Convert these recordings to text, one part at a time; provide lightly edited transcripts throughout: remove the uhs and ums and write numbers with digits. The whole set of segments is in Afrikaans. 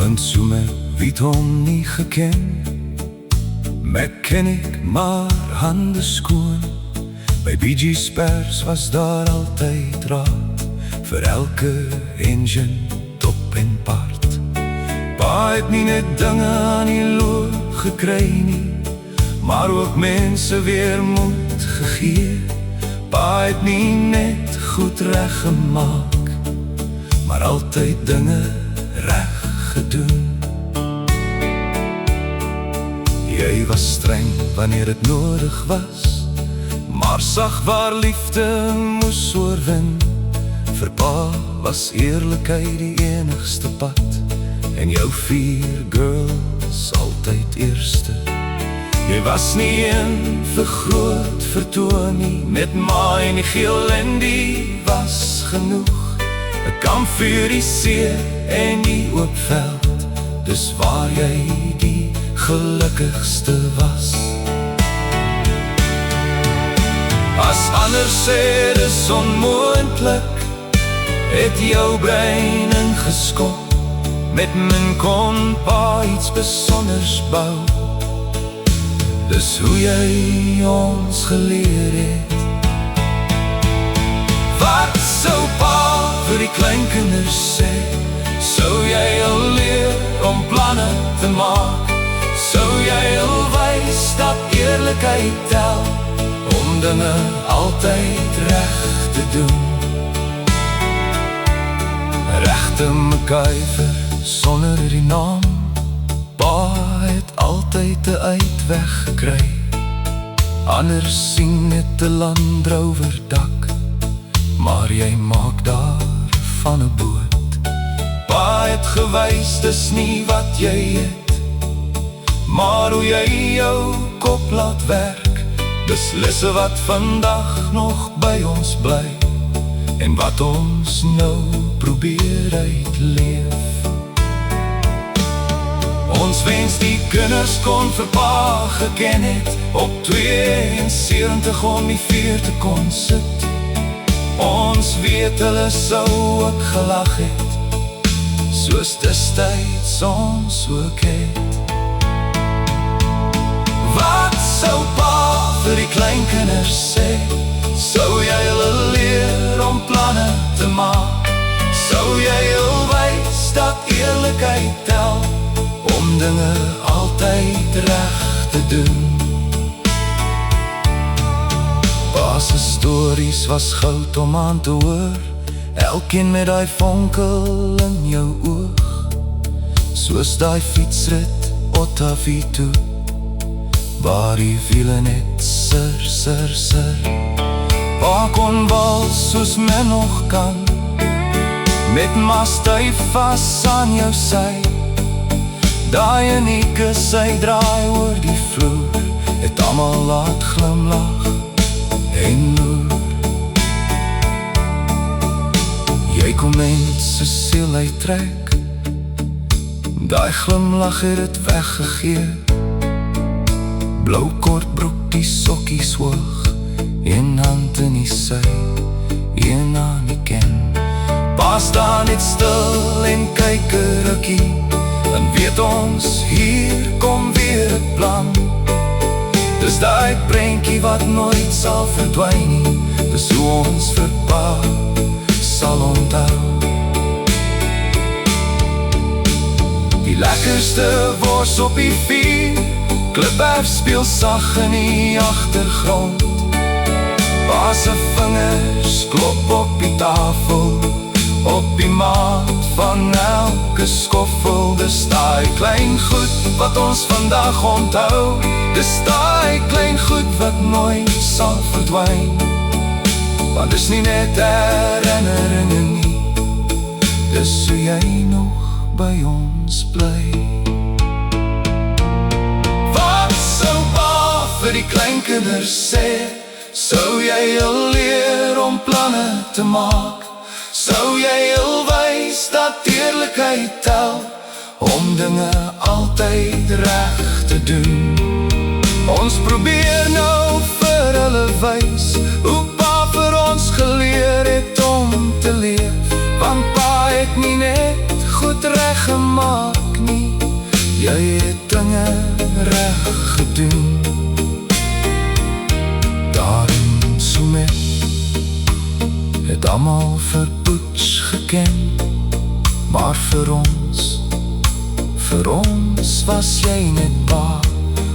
Want somme wie het hom nie geken, met ken ek maar hande skoon. By BG's pers was daar altyd raad, vir elke engine, top en part. Pa het nie net dinge aan die loop gekry nie, maar ook mense weer moed gegee. Pa het nie net goed reg gemaak, maar altyd dinge reg gedoen. Jy was streng wanneer het nodig was, maar sag waar liefde moes oorwin. Vir pa was eerlikheid die enigste pad, en jou 4 girls altyd eerste. Jy was nie een vir groot vertoon nie, met ma en die geel en die was genoeg. 'n kampvuur, die see en die oop veld, dis waar jy die gelukkigste was. As ander sê dis onmoontlik, het jou brein ingeskop. Met min kon pa iets besonders bou. Dis hoe jy ons geleer het. Wat sou pa vir die kleinkinders sê? Sou jy al leer om planne te maak? Sou jy al wys dat eerlikheid tel, om dinge altyd reg te doen? Regte MacGyver sonder die naam, pa het altyd 'n uitweg gekry. Anders sien net 'n Land Rover dak, maar jy maak daarvan 'n boot. Pa het gewys dis nie wat jy het, maar hoe jy jou kop laat werk. Dis lesse wat vandag nog by ons bly, en wat ons nou probeer uitleef. Ons wens die kinders kon vir pa geken het, op 72 om die 4 te kon sit. Ons weet hulle sou ook gelag het, soos destyds ons ook het. Wat sou pa vir die kleinkinders sê? Sou jy hulle leer om planne te maak? Sou jy hulle wys dat eerlikheid tel, om dinge altyd reg te doen? Pa se stories was goud om aan te hoor, elkeen met die vonkel in jou oog. Soos die fietsrit Ottavie toe, waar die wiele net sir, sir, sir. Pa kon wals soos men nog kan, met ma styf vas aan jou sy. Daai unieke sy draai oor die vloer, het almal laat glimlag en loer. Jy kom mens se siel uittrek, daai glimlag het het weggegee. Blou kortbroek, die sokkies hoog, een hand in die sy, een aan die ken. Pa staan net stil en kyk 'n rukkie, dan weet ons, hier kom weer 'n plan. Dis daai prentjie wat nooit sal verdwyn nie, dis hoe ons vir pa sal onthou. Die lekkerste wors op die vuur, Klipperf speel sag in die agtergrond. Pa se vingers klop op die tafel, op die maat van elke skoffel. Dis daai klein goed wat ons vandag onthou, dis daai klein goed wat nooit sal verdwyn. Want dis nie net herinneringe nie, dis hoe jy nog by ons bly. Wat sou pa vir die kleinkinders sê? Sou jy al leer om planne te maak? Sou jy al wys dat eerlikheid tel, om dinge altyd reg te doen? Ons probeer nou vir hulle wys, hoe pa vir ons geleer het om te leef. Want pa het nie net goed reg gemaak nie. Jy het dinge reg gedoen. Daar in Soemet het almal vir Boets geken, maar vir ons was jy net pa.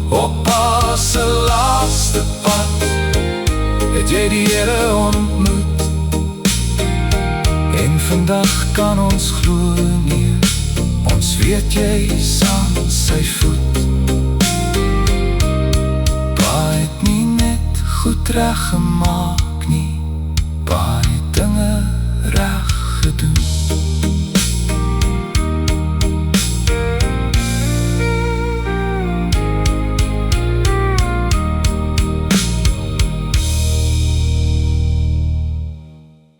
Op pa se laaste pad het jy die Here ontmoet, en vandag kan ons glo nie, ons weet jy is aan sy voet. Pa het nie net goed reg gemaak nie, pa het dinge reg